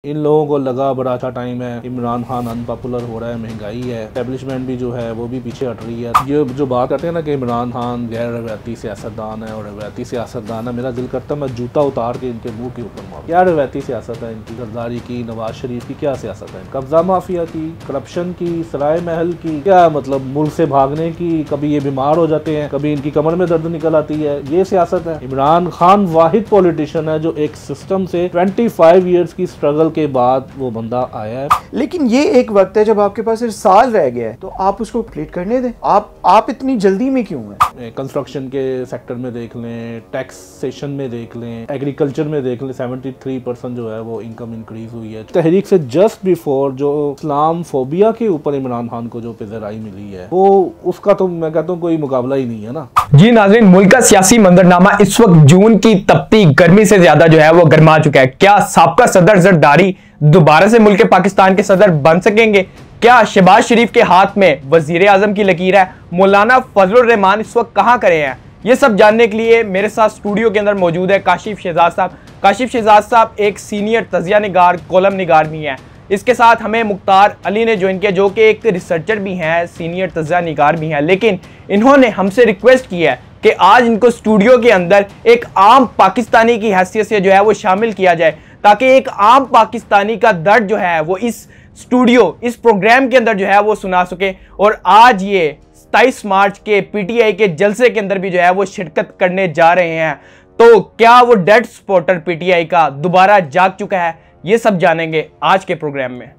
इन लोगों को लगा बड़ा अच्छा टाइम है, इमरान खान अनपॉपुलर हो रहा है, महंगाई है, एस्टेब्लिशमेंट भी जो है वो भी पीछे हट रही है। ये जो बात करते हैं ना कि इमरान खान गैर रवायती सियासतदान है और रवायती सियासतदान है, मेरा दिल करता है मैं जूता उतार के इनके मुंह के ऊपर मारूं। क्या रवायती सियासत है इनकी? जरदारी की, नवाज शरीफ की क्या सियासत है? कब्जा माफिया की, करप्शन की, सराय महल की, क्या मतलब मुल्क से भागने की? कभी ये बीमार हो जाते हैं, कभी इनकी कमर में दर्द निकल आती है, ये सियासत है। इमरान खान वाहिद पॉलिटिशियन है जो एक सिस्टम से 25 ईयर्स की स्ट्रगल के बाद वो बंदा आया है। लेकिन ये एक वक्त है जब आपके पास सिर्फ साल रह गया है, तो आप उसको कंप्लीट करने दें। आप इतनी जल्दी में क्यों हैं? कंस्ट्रक्शन के सेक्टर में देख लें, टैक्सेशन में देख लें, एग्रीकल्चर में देख लें, 73% जो है वो इनकम इंक्रीज हुई है। तहरीक से जस्ट बिफोर जो इस्लाम फोबिया के ऊपर इमरान खान को जो पिज़राई मिली है, वो उसका तो मैं कहता हूँ कोई मुकाबला ही नहीं है ना। जी नाज़रीन, मुल्क का सियासी मंजरनामा इस वक्त जून की तपती गर्मी से ज्यादा जो है वो गर्मा चुका है। क्या साबका सदर जरदारी दोबारा से मुल्क पाकिस्तान के सदर बन सकेंगे? क्या शहबाज शरीफ के हाथ में वजीर आजम की लकीर है? मौलाना फजलुर रहमान इस वक्त कहां खड़े हैं? ये सब जानने के लिए मेरे साथ स्टूडियो के अंदर मौजूद है काशिफ शहजाद साहब। काशिफ शहजाद साहब एक सीनियर तजिया निगार, कॉलम निगार भी हैं। इसके साथ हमें मुख्तार अली ने ज्वाइन किया, जो कि एक रिसर्चर भी हैं, सीनियर तजिया निगार भी हैं। लेकिन इन्होंने हमसे रिक्वेस्ट की है कि आज इनको स्टूडियो के अंदर एक आम पाकिस्तानी की हैसियत से जो है वो शामिल किया जाए, ताकि एक आम पाकिस्तानी का दर्द जो है वो इस स्टूडियो, इस प्रोग्राम के अंदर जो है वो सुना सके। और आज ये 27 मार्च के पीटीआई के जलसे के अंदर भी जो है वो शिरकत करने जा रहे हैं। तो क्या वो डेड सपोर्टर पीटीआई का दोबारा जाग चुका है? ये सब जानेंगे आज के प्रोग्राम में।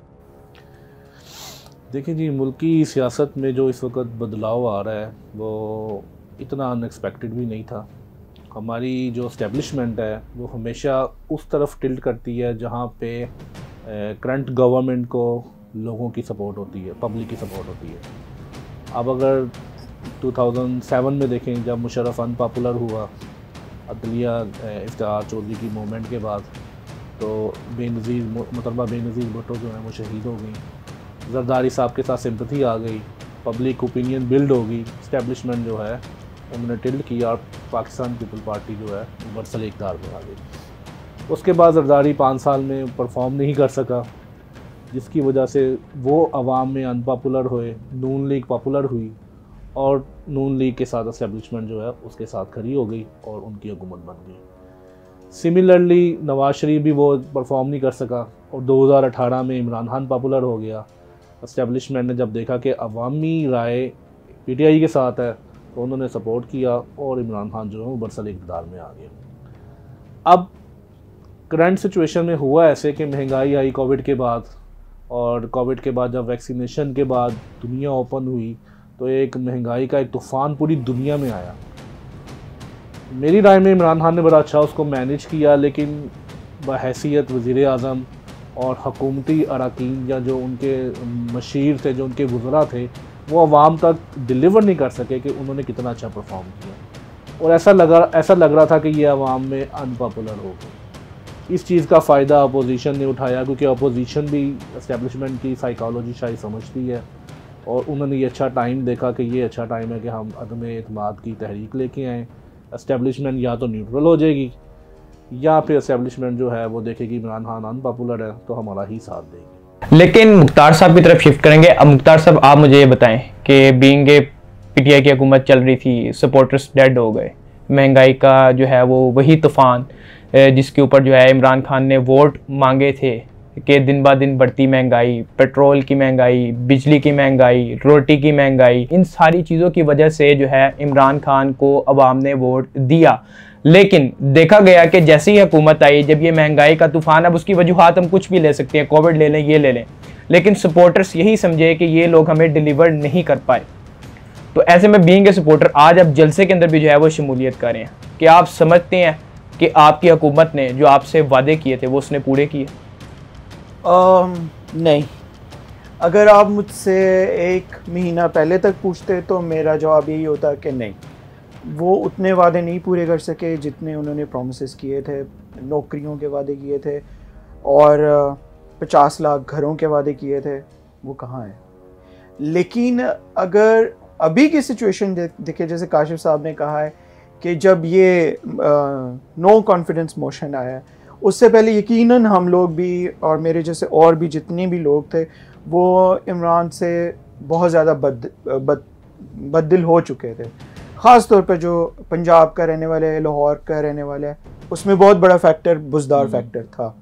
देखिए जी, मुल्की सियासत में जो इस वक्त बदलाव आ रहा है वो इतना अनएक्सपेक्टेड भी नहीं था। हमारी जो इस्टेब्लिशमेंट है वो हमेशा उस तरफ टिल्ट करती है जहाँ पे करंट गवर्नमेंट को लोगों की सपोर्ट होती है, पब्लिक की सपोर्ट होती है। अब अगर 2007 में देखें, जब मुशर्रफ अनपॉपुलर हुआ अदलिया इफ्तिखार चौधरी की मूवमेंट के बाद, तो मोहतरमा बेनज़ीर भुट्टो जो है वो शहीद हो गई। जरदारी साहब के साथ सिंपथी आ गई, पब्लिक ओपिनियन बिल्ड हो गई, इस्टेब्लिशमेंट जो है उन्होंने टिल्ड किया और पाकिस्तान पीपल पार्टी जो है बरसल इक़्तिदार में आ गई। उसके बाद जरदारी 5 साल में परफॉर्म नहीं कर सका, जिसकी वजह से वो अवाम में अनपॉपुलर हुए, नून लीग पॉपुलर हुई और नून लीग के साथ इस्टेब्लिशमेंट जो है उसके साथ खड़ी हो गई और उनकी हुकूमत बन गई। सिमिलरली नवाज शरीफ भी वो परफॉर्म नहीं कर सका और 2018 में इमरान खान पॉपुलर हो गया। इस्टेब्लिशमेंट ने जब देखा कि अवामी राय पीटीआई के साथ है तो उन्होंने सपोर्ट किया और इमरान खान जो है वो बरसल इक़्तिदार में आ गया। अब करंट सिचुएशन में हुआ ऐसे कि महंगाई आई कोविड के बाद, और कोविड के बाद जब वैक्सीनेशन के बाद दुनिया ओपन हुई तो एक महंगाई का एक तूफ़ान पूरी दुनिया में आया। मेरी राय में इमरान खान ने बड़ा अच्छा उसको मैनेज किया, लेकिन बहैसियत वज़ीर आज़म और हुकूमती अरकान या जो उनके मशीर थे, जो उनके वज़रा थे, वो अवाम तक डिलीवर नहीं कर सके कि उन्होंने कितना अच्छा परफॉर्म किया। और ऐसा लग रहा था कि ये अवाम में अनपॉपुलर हो गए। इस चीज़ का फ़ायदा अपोजिशन ने उठाया, क्योंकि अपोजिशन भी इस्टेब्लिशमेंट की साइकोलॉजी शायद समझती है और उन्होंने ये अच्छा टाइम देखा कि ये अच्छा टाइम है कि हम अदम एतमाद की तहरीक लेके आएँ। इस्टेब्लिशमेंट या तो न्यूट्रल हो जाएगी या फिर इस्टेब्लिशमेंट जो है वो देखेगी इमरान खान अनपॉपुलर है तो हमारा ही साथ देगी। लेकिन मुख्तार साहब की तरफ शिफ्ट करेंगे। अब मुख्तार साहब, आप मुझे ये बताएं कि बीइंग पीटीआई की हुकूमत चल रही थी, सपोर्टर्स डेड हो गए, महंगाई का जो है वो वही तूफ़ान जिसके ऊपर जो है इमरान खान ने वोट मांगे थे कि दिन ब दिन बढ़ती महंगाई, पेट्रोल की महंगाई, बिजली की महंगाई, रोटी की महंगाई, इन सारी चीज़ों की वजह से जो है इमरान खान को अवाम ने वोट दिया। लेकिन देखा गया कि जैसी ही हुकूमत आई, जब ये महंगाई का तूफ़ान, अब उसकी वजूहात हम कुछ भी ले सकते हैं, कोविड ले लें, ये ले लें, लेकिन सपोर्टर्स यही समझे कि ये लोग हमें डिलीवर नहीं कर पाए। तो ऐसे में बीइंग ए सपोर्टर आज आप जलसे के अंदर भी जो है वो शमूलियत कर रहे हैं। कि आप समझते हैं कि आपकी हुकूमत ने जो आपसे वादे किए थे वो उसने पूरे किए? नहीं। अगर आप मुझसे 1 महीना पहले तक पूछते तो मेरा जवाब यही होता कि नहीं, वो उतने वादे नहीं पूरे कर सके जितने उन्होंने प्रोमिसेस किए थे। नौकरियों के वादे किए थे और 50 लाख घरों के वादे किए थे, वो कहाँ हैं? लेकिन अगर अभी की सिचुएशन देखे, जैसे काशिफ साहब ने कहा है कि जब ये नो कॉन्फिडेंस मोशन आया उससे पहले यकीनन हम लोग भी और मेरे जैसे और भी जितने भी लोग थे वो इमरान से बहुत ज़्यादा बददिल हो चुके थे। ख़ास तौर पर जो पंजाब का रहने वाला है, लाहौर का रहने वाला है, उसमें बहुत बड़ा फैक्टर बुज़दार फैक्टर था,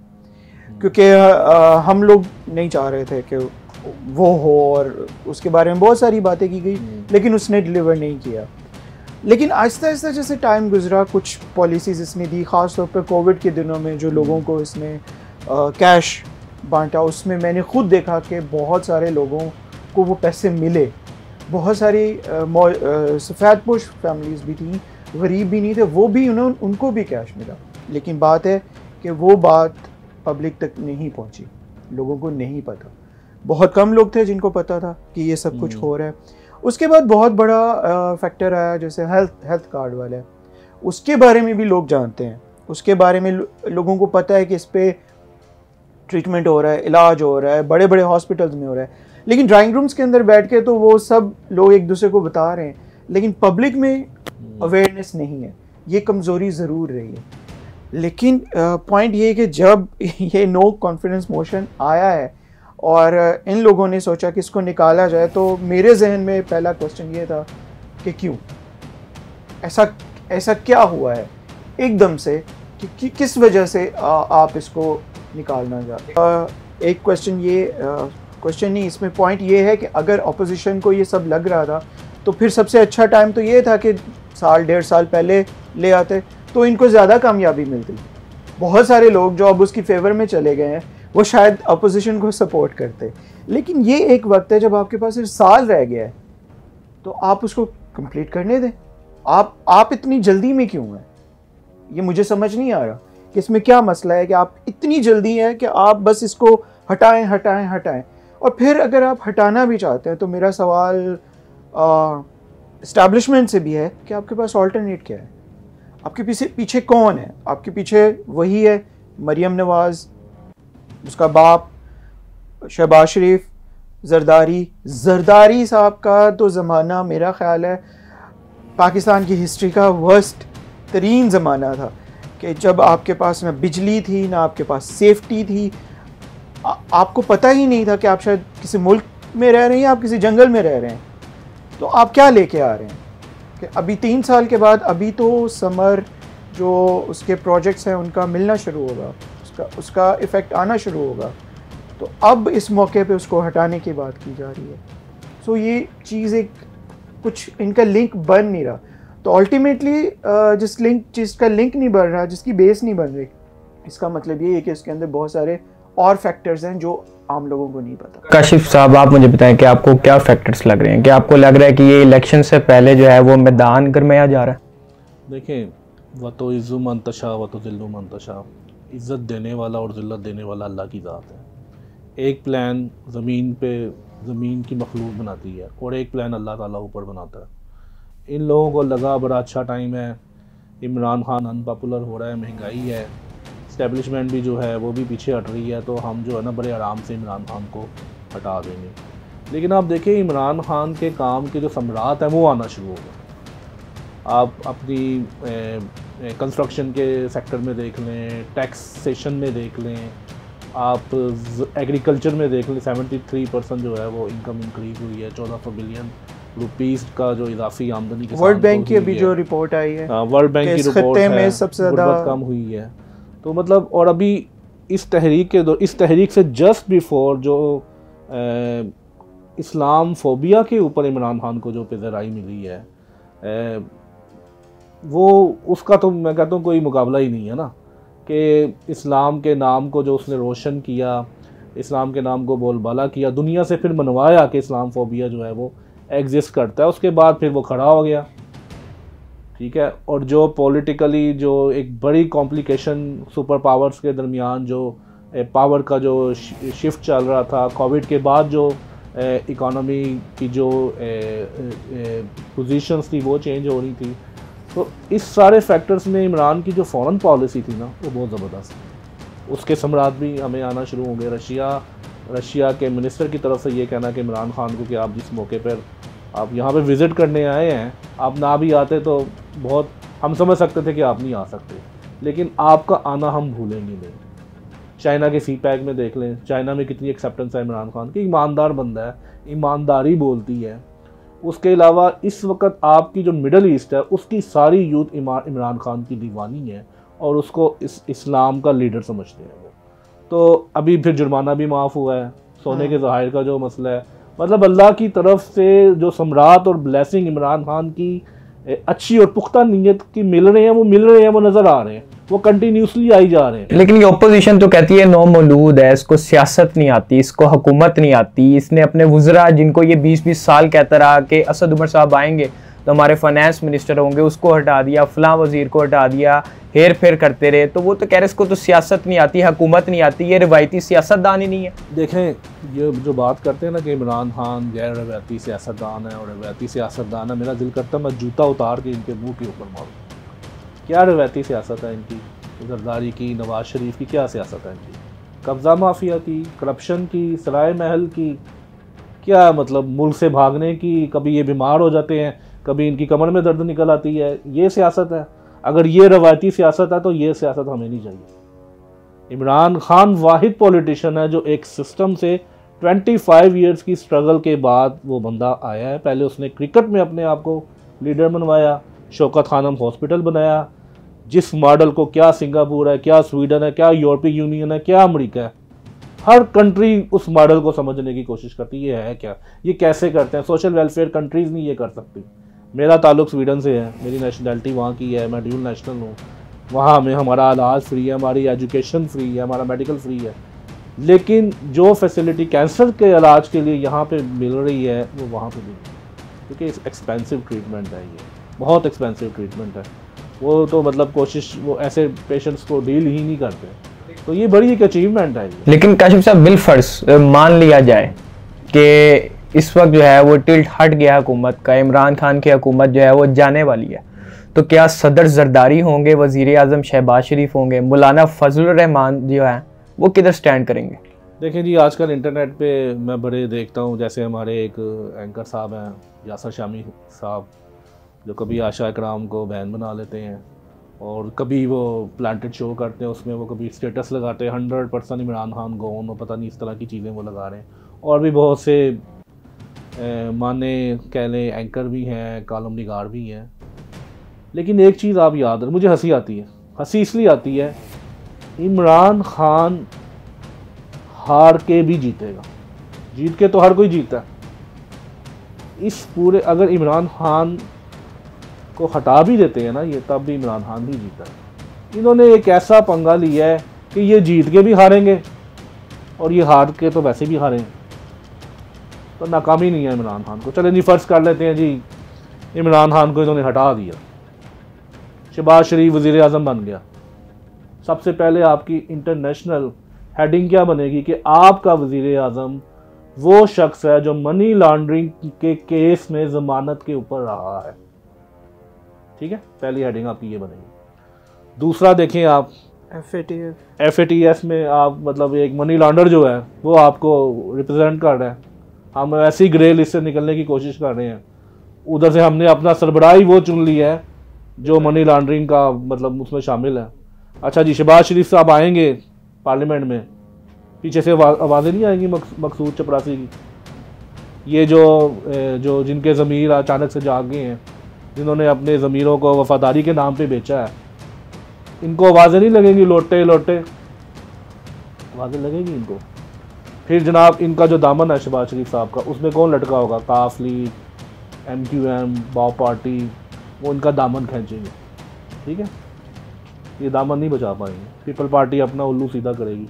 क्योंकि हम लोग नहीं चाह रहे थे कि वो हो और उसके बारे में बहुत सारी बातें की गई, लेकिन उसने डिलीवर नहीं किया। लेकिन आहिस्ता आहिस्ता जैसे टाइम गुजरा, कुछ पॉलिसीज़ इसने दी, ख़ास तौर पर कोविड के दिनों में जो लोगों को इसने कैश बांटा, उसमें मैंने खुद देखा कि बहुत सारे लोगों को वो पैसे मिले। बहुत सारी सफ़ेदपोश फैमिलीज़ भी थी, गरीब भी नहीं थे, वो भी उनको भी कैश मिला। लेकिन बात है कि वो बात पब्लिक तक नहीं पहुंची, लोगों को नहीं पता। बहुत कम लोग थे जिनको पता था कि ये सब कुछ हो रहा है। उसके बाद बहुत बड़ा फैक्टर आया जैसे हेल्थ कार्ड वाला है, उसके बारे में भी लोग जानते हैं, उसके बारे में लोगों को पता है कि इस पर ट्रीटमेंट हो रहा है, इलाज हो रहा है, बड़े बड़े हॉस्पिटल्स में हो रहा है। लेकिन ड्राइंग रूम्स के अंदर बैठ के तो वो सब लोग एक दूसरे को बता रहे हैं, लेकिन पब्लिक में अवेयरनेस नहीं है। ये कमज़ोरी ज़रूर रही है। लेकिन पॉइंट ये है कि जब ये नो कॉन्फिडेंस मोशन आया है और इन लोगों ने सोचा कि इसको निकाला जाए, तो मेरे जहन में पहला क्वेश्चन ये था कि क्यों ऐसा क्या हुआ है एकदम से कि किस वजह से आप इसको निकालना चाहते। एक क्वेश्चन नहीं, इसमें पॉइंट ये है कि अगर अपोजिशन को ये सब लग रहा था तो फिर सबसे अच्छा टाइम तो ये था कि साल डेढ़ साल पहले ले आते तो इनको ज़्यादा कामयाबी मिलती। बहुत सारे लोग जो अब उसकी फेवर में चले गए हैं वो शायद अपोजिशन को सपोर्ट करते। लेकिन ये एक वक्त है जब आपके पास सिर्फ साल रह गया है, तो आप उसको कंप्लीट करने दें। आप इतनी जल्दी में क्यों हैं? ये मुझे समझ नहीं आ रहा कि इसमें क्या मसला है कि आप इतनी जल्दी है कि आप बस इसको हटाएं। और फिर अगर आप हटाना भी चाहते हैं तो मेरा सवाल इस्टेब्लिशमेंट से भी है कि आपके पास ऑल्टरनेट क्या है? आपके पीछे कौन है? आपके पीछे वही है मरियम नवाज़, उसका बाप शहबाज शरीफ, जरदारी साहब का तो ज़माना मेरा ख़्याल है पाकिस्तान की हिस्ट्री का वर्स्ट तरीन ज़माना था, कि जब आपके पास ना बिजली थी, ना आपके पास सेफ्टी थी, आपको पता ही नहीं था कि आप शायद किसी मुल्क में रह रहे हैं या आप किसी जंगल में रह रहे हैं। तो आप क्या लेके आ रहे हैं कि अभी 3 साल के बाद अभी तो समर जो उसके प्रोजेक्ट्स हैं उनका मिलना शुरू होगा, उसका इफ़ेक्ट आना शुरू होगा, तो अब इस मौके पे उसको हटाने की बात की जा रही है। सो ये चीज़ एक कुछ इनका लिंक बन नहीं रहा। तो अल्टीमेटली जिसका लिंक नहीं बन रहा, जिसकी बेस नहीं बन रही, इसका मतलब ये है कि इसके अंदर बहुत सारे और फैक्टर्स हैं जो आम लोगों को नहीं पता। काशिफ साहब, आप मुझे बताएं कि आपको क्या फैक्टर्स लग रहे हैं? क्या आपको लग रहा है कि ये इलेक्शन से पहले जो है वो मैदान गरमाया जा रहा है? देखें, व तो इज़्ज़ु मंतशा व तो ज़िल्लु मंतशा, इज़्ज़त देने वाला और ज़िल्लत देने वाला अल्लाह की ज़ात है। एक प्लान ज़मीन की मखलूक बनाती है और एक प्लान अल्लाह ताला ऊपर बनाता है। इन लोगों को लगा बड़ा अच्छा टाइम है, इमरान खान अनपॉपुलर हो रहा है, महंगाई है, इस्टेब्लिशमेंट भी जो है वो भी पीछे हट रही है, तो हम जो है ना बड़े आराम से इमरान खान को हटा देंगे। लेकिन आप देखिए इमरान खान के काम के जो सम्राट हैं वो आना शुरू हो गए। आप अपनी कंस्ट्रक्शन के सेक्टर में देख लें, टैक्सेशन में देख लें, आप एग्रीकल्चर में देख लें, 73% जो है वो इनकम इंक्रीज हुई है। 1400 बिलियन रुपीस का जो इजाफी आमदनी वर्ल्ड बैंक की अभी जो रिपोर्ट आई है, वर्ल्ड बैंक की रिपोर्ट है, सबसे ज़्यादा कम हुई है। तो मतलब और अभी इस तहरीक से जस्ट बिफोर जो इस्लाम फोबिया के ऊपर इमरान खान को जो पेज़राई मिली है, वो उसका तो मैं कहता हूँ कोई मुकाबला ही नहीं है ना, कि इस्लाम के नाम को जो उसने रोशन किया, इस्लाम के नाम को बोलबाला किया, दुनिया से फिर मनवाया कि इस्लाम फोबिया जो है वो एग्जिस्ट करता है। उसके बाद फिर वो खड़ा हो गया, ठीक है। और जो पॉलिटिकली जो एक बड़ी कॉम्प्लिकेशन सुपर पावर्स के दरमियान जो पावर का जो शिफ्ट चल रहा था, कोविड के बाद जो इकोनॉमी की जो पोजीशंस थी वो चेंज हो रही थी, तो इस सारे फैक्टर्स में इमरान की जो फॉरेन पॉलिसी थी ना वो बहुत ज़बरदस्त थी। उसके सम्राट भी हमें आना शुरू हो गए। रशिया के मिनिस्टर की तरफ से ये कहना कि इमरान खान को कि आप जिस मौके पर आप यहाँ पे विज़िट करने आए हैं, आप ना भी आते तो बहुत हम समझ सकते थे कि आप नहीं आ सकते, लेकिन आपका आना हम भूलेंगे नहीं। चाइना के CPEC में देख लें, चाइना में कितनी एक्सेप्टेंस है इमरान खान की, ईमानदार बंदा है, ईमानदारी बोलती है। उसके अलावा इस वक्त आपकी जो मिडल ईस्ट है उसकी सारी यूथ इमरान खान की दीवानी है और उसको इस्लाम का लीडर समझते हैं वो। तो अभी फिर जुर्माना भी माफ़ हुआ है, सोने के ज़हायर का जो मसला है, मतलब अल्लाह की तरफ से जो सम्राट और ब्लेसिंग इमरान खान की अच्छी और पुख्ता नीयत की मिल रहे हैं, वो नज़र आ रहे हैं, वो कंटिन्यूसली आई जा रहे हैं। लेकिन ये ओपोजिशन तो कहती है नौ मौलूद है, इसको सियासत नहीं आती, इसको हुकूमत नहीं आती, इसने अपने वुज़रा जिनको ये 20-20 साल कहता रहा कि असद उमर साहब आएंगे तो हमारे फाइनेंस मिनिस्टर होंगे, उसको हटा दिया, फलां वजीर को हटा दिया, हेर फेर करते रहे। तो वो तो कह रहे इसको तो सियासत नहीं आती, हुकूमत नहीं आती, ये रिवायती सियासतदान ही नहीं है। देखें, ये जो बात करते हैं ना कि इमरान खान गैर रवायती सियासतदान है और रवायती सियासतदान है, मेरा दिल करता है मैं जूता उतार के इनके मुंह के ऊपर मारूं। क्या रवायती सियासत है इनकी? जरदारी की, नवाज शरीफ की क्या सियासत है इनकी? कब्ज़ा माफिया की, करप्शन की, सराय महल की, क्या मतलब मुल्क से भागने की, कभी ये बीमार हो जाते हैं, कभी इनकी कमर में दर्द निकल आती है, ये सियासत है? अगर ये रवायती सियासत है तो ये सियासत हमें नहीं चाहिए। इमरान खान वाहिद पॉलिटिशियन है जो एक सिस्टम से 25 ईयर्स की स्ट्रगल के बाद वो बंदा आया है। पहले उसने क्रिकेट में अपने आप को लीडर बनवाया, शौकत खानम हॉस्पिटल बनाया, जिस मॉडल को क्या सिंगापुर है, क्या स्वीडन है, क्या यूरोपीय यूनियन है, क्या अमेरिका है, हर कंट्री उस मॉडल को समझने की कोशिश करती है। ये है क्या, ये कैसे करते हैं? सोशल वेलफेयर कंट्रीज़ नहीं ये कर सकती। मेरा ताल्लुक स्वीडन से है, मेरी नेशनलिटी वहाँ की है, मैं ड्यूल नेशनल हूँ। वहाँ में हमारा इलाज फ्री है, हमारी एजुकेशन फ्री है, हमारा मेडिकल फ्री है, लेकिन जो फैसिलिटी कैंसर के इलाज के लिए यहाँ पे मिल रही है वो वहाँ पे नहीं, क्योंकि एक्सपेंसिव ट्रीटमेंट है, ये बहुत एक्सपेंसिव ट्रीटमेंट है। वो तो मतलब कोशिश वो ऐसे पेशेंट्स को डील ही नहीं करते, तो ये बड़ी एक अचीवमेंट है। लेकिन काशिफ साहब, बिलफर्ज मान लिया जाए कि इस वक्त जो है वो टिल्ट हट गया हुकूमत का, इमरान खान की हुकूमत जो है वो जाने वाली है, तो क्या सदर जरदारी होंगे, वज़ीर आज़म शहबाज शरीफ होंगे, मौलाना फजलुर रहमान जो है वो किधर स्टैंड करेंगे? देखें जी, आजकल इंटरनेट पे मैं बड़े देखता हूँ, जैसे हमारे एक एंकर साहब हैं यासर शामी साहब, जो कभी आशा इकराम को बहन बना लेते हैं और कभी वो प्लांटेड शो करते हैं, उसमें वो कभी स्टेटस लगाते हैं 100% इमरान खान गोन, और पता नहीं इस तरह की चीज़ें वो लगा रहे हैं। और भी बहुत से माने कह लें एंकर भी हैं, कॉलम निगार भी हैं। लेकिन एक चीज़ आप याद रखें, मुझे हंसी आती है, हंसी इसलिए आती है, इमरान खान हार के भी जीतेगा, जीत के तो हर कोई जीता है। इस पूरे अगर इमरान खान को हटा भी देते हैं ना ये, तब भी इमरान खान भी जीता है। इन्होंने एक ऐसा पंगा लिया है कि ये जीत के भी हारेंगे और ये हार के तो वैसे भी हारेंगे, तो नाकामी नहीं है इमरान खान को। चलें जी, फ़र्ज़ कर लेते हैं जी इमरान खान को इन्होंने हटा दिया, शहबाज शरीफ वज़ीर आज़म बन गया। सबसे पहले आपकी इंटरनेशनल हेडिंग क्या बनेगी कि आपका वज़ीर आज़म वो शख्स है जो मनी लॉन्ड्रिंग के केस में ज़मानत के ऊपर रहा है। ठीक है, पहली हेडिंग आपकी ये बनेगी। दूसरा देखें आप FATF में आप मतलब एक मनी लॉन्डर जो है वो आपको रिप्रेजेंट कर रहा है। हम ऐसी ग्रे लिस्ट से निकलने की कोशिश कर रहे हैं, उधर से हमने अपना सरबराही वो चुन लिया है जो मनी लॉन्ड्रिंग का मतलब उसमें शामिल है। अच्छा जी, शहबाज शरीफ साहब आएंगे पार्लियामेंट में, पीछे से आवाज़ें नहीं आएंगी मकसूद चपरासी की, ये जो जिनके ज़मीर अचानक से जाग गए हैं, जिन्होंने अपने ज़मीरों को वफादारी के नाम पे बेचा है, इनको आवाज़ें नहीं लगेंगी? लोटे लोटे आवाज़ें लगेंगी इनको। फिर जनाब इनका जो दामन है शहबाज शरीफ साहब का, उसमें कौन लटका होगा? काफ लीग, MQM, बाव पार्टी, वो इनका दामन खींचेंगे। ठीक है, ये दामन नहीं बचा पाएंगे, पीपल पार्टी अपना उल्लू सीधा करेगी।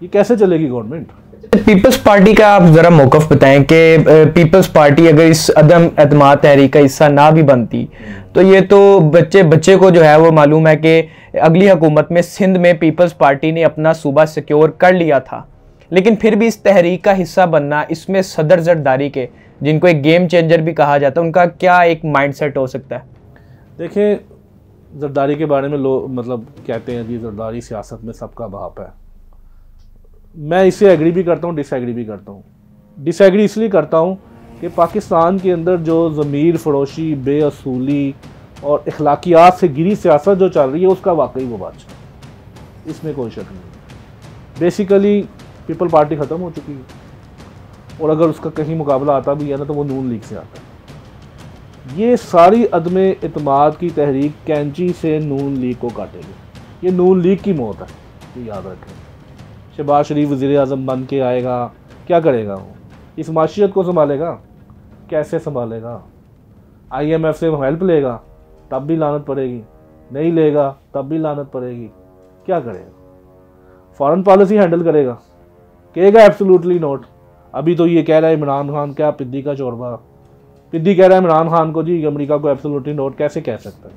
ये कैसे चलेगी गवर्नमेंट? पीपल्स पार्टी का आप जरा मौकफ बताएं कि पीपल्स पार्टी अगर इस अदम एतमाद तहरीक का हिस्सा ना भी बनती तो ये तो बच्चे को जो है वो मालूम है कि अगली हुकूमत में सिंध में पीपल्स पार्टी ने अपना सूबा सिक्योर कर लिया था, लेकिन फिर भी इस तहरीक का हिस्सा बनना, इसमें सदर जरदारी के जिनको एक गेम चेंजर भी कहा जाता है, उनका क्या एक माइंडसेट हो सकता है? देखें, जरदारी के बारे में लोग मतलब कहते हैं जी जरदारी सियासत में सबका बाप है। मैं इससे एग्री भी करता हूँ, डिसएग्री भी करता हूँ। डिसएग्री इसलिए करता हूँ कि पाकिस्तान के अंदर जो ज़मीर फरोशी, बेअसूली और अखलाकियात से गिरी सियासत जो चल रही है उसका वाकई वो बादशाह, इसमें कोई शक नहीं। बेसिकली पीपल पार्टी ख़त्म हो चुकी है और अगर उसका कहीं मुकाबला आता भी है ना तो वो नून लीग से आता है। ये सारी अदम इत्माद की तहरीक कैंची से नून लीग को काटेगी। ये नून लीग की मौत है, ये याद रखें। शहबाज शरीफ वज़ीर आज़म बन के आएगा, क्या करेगा वो? इस माशियत को संभालेगा? कैसे संभालेगा? IMF से हेल्प लेगा तब भी लानत पड़ेगी, नहीं लेगा तब भी लानत पड़ेगी। क्या करेगा? फॉरेन पॉलिसी हैंडल करेगा? कहेगा एब्सोल्युटली नॉट। अभी तो ये कह रहा है इमरान खान, क्या पिद्दी का चोरबा, पिद्दी कह रहा है इमरान खान को जी अमेरिका को एब्सोल्युटली नॉट कैसे कह सकता है?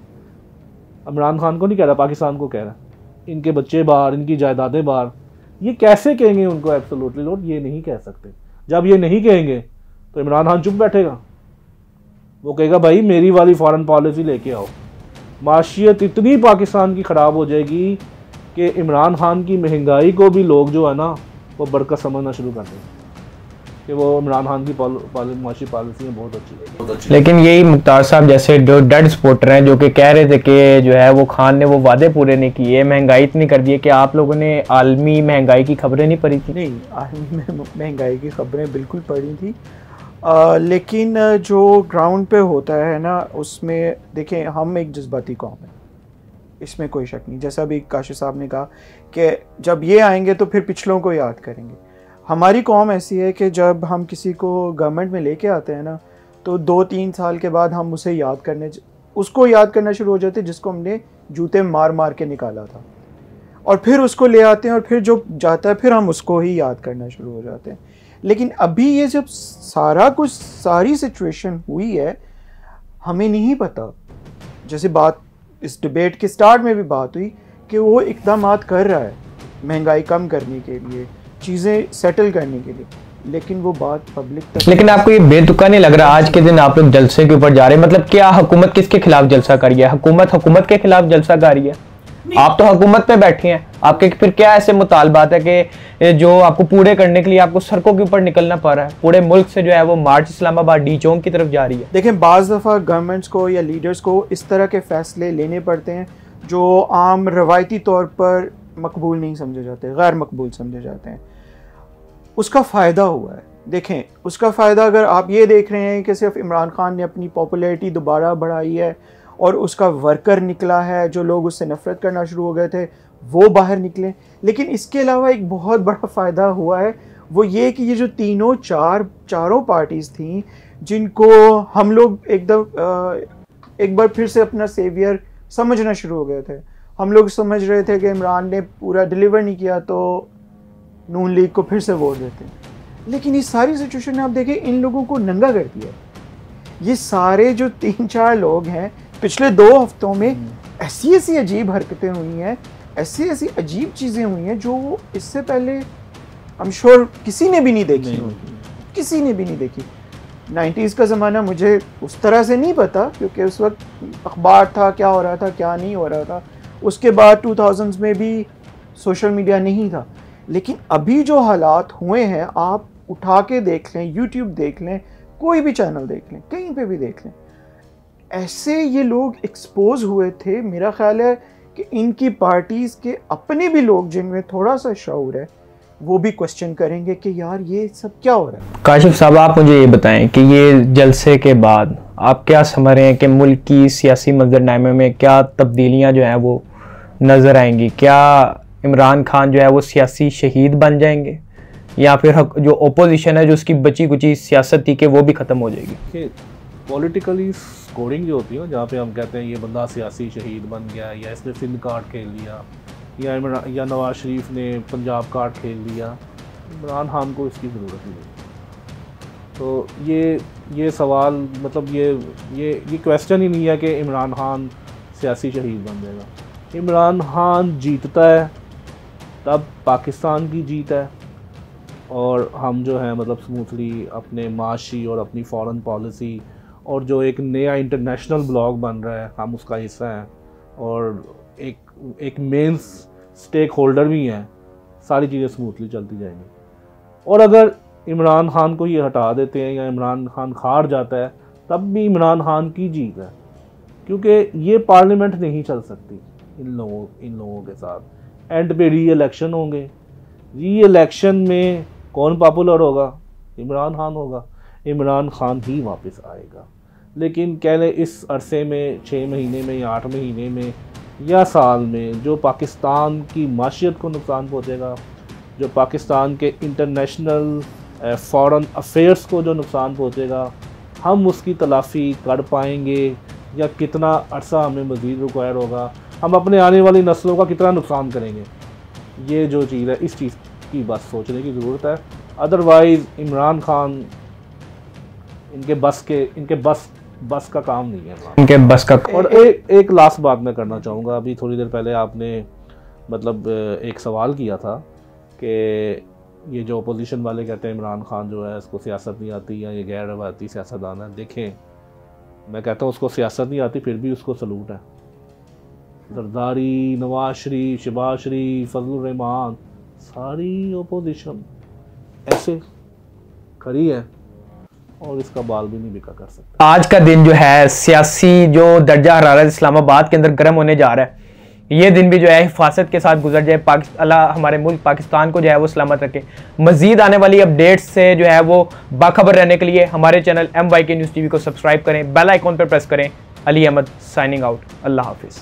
इमरान खान को नहीं कह रहा, पाकिस्तान को कह रहा है। इनके बच्चे बाहर, इनकी जायदादें बाहर, ये कैसे कहेंगे उनको एब्सोल्युटली नॉट? ये नहीं कह सकते। जब ये नहीं कहेंगे तो इमरान खान चुप बैठेगा, वो कहेगा भाई मेरी वाली फॉरेन पॉलिसी लेके आओ। माशियत इतनी पाकिस्तान की ख़राब हो जाएगी कि इमरान खान की महंगाई को भी लोग जो है ना वो बरकत समझना शुरू कर देंगे कि वो इमरान खान की माशी पॉलिसी बहुत अच्छी। लेकिन यही मुख्तार साहब जैसे जो डेड स्पोर्टर हैं जो कि कह रहे थे कि जो है वो खान ने वो वादे पूरे नहीं किए, महंगाई इतनी कर दी है कि आप लोगों ने आलमी महंगाई की खबरें नहीं पढ़ी थी? नहीं, आलमी महंगाई की खबरें बिल्कुल पढ़ी थी, लेकिन जो ग्राउंड पे होता है ना उसमें देखें, हम एक जज्बाती कौम है, इसमें कोई शक नहीं। जैसा भी काशिफ साहब ने कहा कि जब ये आएंगे तो फिर पिछलों को याद करेंगे। हमारी कौम ऐसी है कि जब हम किसी को गवर्नमेंट में लेके आते हैं ना तो 2-3 साल के बाद हम उसको याद करना शुरू हो जाते हैं जिसको हमने जूते मार मार के निकाला था, और फिर उसको ले आते हैं और फिर जो जाता है फिर हम उसको ही याद करना शुरू हो जाते हैं। लेकिन अभी ये जब सारी सिचुएशन हुई है, हमें नहीं पता, जैसे बात इस डिबेट के स्टार्ट में भी बात हुई कि वो इक़दामात कर रहा है महंगाई कम करने के लिए, चीज़ें सेटल करने के लिए, लेकिन वो बात पब्लिक तक। लेकिन आपको ये बेतुका नहीं लग रहा आज के दिन आप लोग जलसे के ऊपर जा रहे हैं? मतलब क्या हुकूमत किसके खिलाफ जलसा कर रही है? हुकूमत के खिलाफ जलसा कर रही है? आप तो हुकूमत में बैठे हैं, आपके फिर क्या ऐसे मुतालबात है कि जो आपको पूरे करने के लिए आपको सड़कों के ऊपर निकलना पड़ रहा है? पूरे मुल्क से जो है वो मार्च इस्लामाबाद डी चौक की तरफ जा रही है। देखें, बाज़ दफ़ा गवर्नमेंट्स को या लीडर्स को इस तरह के फ़ैसले लेने पड़ते हैं जो आम रवायती तौर पर मकबूल नहीं समझे जाते, गैर मकबूल समझे जाते हैं। उसका फ़ायदा हुआ है। देखें, उसका फ़ायदा अगर आप ये देख रहे हैं कि सिर्फ इमरान खान ने अपनी पॉपुलैरिटी दोबारा बढ़ाई है और उसका वर्कर निकला है, जो लोग उससे नफ़रत करना शुरू हो गए थे वो बाहर निकले, लेकिन इसके अलावा एक बहुत बड़ा फ़ायदा हुआ है, वो ये कि ये जो चारों पार्टीज़ थीं जिनको हम लोग एक बार फिर से अपना सेवियर समझना शुरू हो गए थे। हम लोग समझ रहे थे कि इमरान ने पूरा डिलीवर नहीं किया तो नून लीग को फिर से वोट देते हैं, लेकिन इस सारी सिचुएशन में आप देखें इन लोगों को नंगा कर दिया। ये सारे जो 3-4 लोग हैं, पिछले 2 हफ्तों में ऐसी अजीब हरकतें हुई हैं, ऐसी अजीब चीज़ें हुई हैं जो इससे पहले आई एम श्योर किसी ने भी नहीं देखी होगी, किसी ने भी नहीं देखी। 90s का ज़माना मुझे उस तरह से नहीं पता क्योंकि उस वक्त अखबार था, क्या हो रहा था क्या नहीं हो रहा था। उसके बाद 2000s में भी सोशल मीडिया नहीं था, लेकिन अभी जो हालात हुए हैं आप उठा के देख लें, यूट्यूब देख लें, कोई भी चैनल देख लें, कहीं पे भी देख लें, ऐसे ये लोग एक्सपोज हुए थे। मेरा ख्याल है कि इनकी पार्टीज़ के अपने भी लोग जिनमें थोड़ा सा शऊर है वो भी क्वेश्चन करेंगे कि यार ये सब क्या हो रहा है। काशिफ साहब, आप मुझे ये बताएं कि ये जलसे के बाद आप क्या समझ रहे हैं कि मुल्क की सियासी मंजरनामे में क्या तब्दीलियां जो हैं वो नज़र आएंगी? क्या इमरान खान जो है वो सियासी शहीद बन जाएंगे या फिर जो ओपोजिशन है जो उसकी बची कुची सियासत थी कि वो भी ख़त्म हो जाएगी? पॉलिटिकली स्कोरिंग जो होती है जहाँ पे हम कहते हैं ये बंदा सियासी शहीद बन गया, या इसने सिंध कार्ड खेल लिया, या नवाज शरीफ ने पंजाब कार्ड खेल लिया, इमरान खान को इसकी ज़रूरत ही नहीं। तो ये सवाल मतलब ये क्वेश्चन ही नहीं है कि इमरान खान सियासी शहीद बन जाएगा। इमरान खान जीतता है तब पाकिस्तान की जीत है, और हम जो है मतलब स्मूथली अपने माशी और अपनी फॉरेन पॉलिसी और जो एक नया इंटरनेशनल ब्लॉक बन रहा है हम उसका हिस्सा हैं, और एक मेन स्टेक होल्डर भी हैं। सारी चीज़ें स्मूथली चलती जाएंगी। और अगर इमरान खान को ये हटा देते हैं या इमरान खान हार जाता है तब भी इमरान खान की जीत है, क्योंकि ये पार्लियामेंट नहीं चल सकती इन लोगों के साथ। एंड पे री इलेक्शन होंगे, री इलेक्शन में कौन पॉपुलर होगा? इमरान खान होगा, इमरान खान ही वापस आएगा। लेकिन कह लें इस अरसे में 6 महीने में या 8 महीने में या साल में जो पाकिस्तान की माशियत को नुकसान पहुँचेगा, जो पाकिस्तान के इंटरनेशनल फॉरेन अफेयर्स को जो नुकसान पहुँचेगा, हम उसकी तलाफ़ी कर पाएंगे या कितना अरसा हमें मज़ीद रिक्वायर होगा, हम अपने आने वाली नस्लों का कितना नुकसान करेंगे, ये जो चीज़ है इस चीज़ की बस सोचने की ज़रूरत है। अदरवाइज़ इमरान खान इनके बस का काम नहीं है, इनके बस का। और एक लास्ट बात मैं करना चाहूँगा। अभी थोड़ी देर पहले आपने मतलब एक सवाल किया था कि ये जो अपोजिशन वाले कहते हैं इमरान खान जो है इसको सियासत नहीं आती या ये गैर रवायती सियासतदान है। देखें, मैं कहता हूँ उसको सियासत नहीं आती, फिर भी उसको सलूट है। जरदारी, नवाज शरीफ, शहबाज शरीफ, फजलुर रहमान, सारी अपोजिशन ऐसे खड़ी है और इसका बाल भी नहीं बिका कर सकता। आज का दिन जो है सियासी जो दर्जा हरारत इस्लामाबाद के अंदर गर्म होने जा रहा है, ये दिन भी जो है हिफाजत के साथ गुजर जाए। अल्लाह हमारे मुल्क पाकिस्तान को जो है वो सलामत रखे। मजीद आने वाली अपडेट्स से जो है वो बाखबर रहने के लिए हमारे चैनल MYK न्यूज़ TV को सब्सक्राइब करें, बेल आइकॉन पर प्रेस करें। Ali Ahmed signing out. अल्लाह हाफिज़।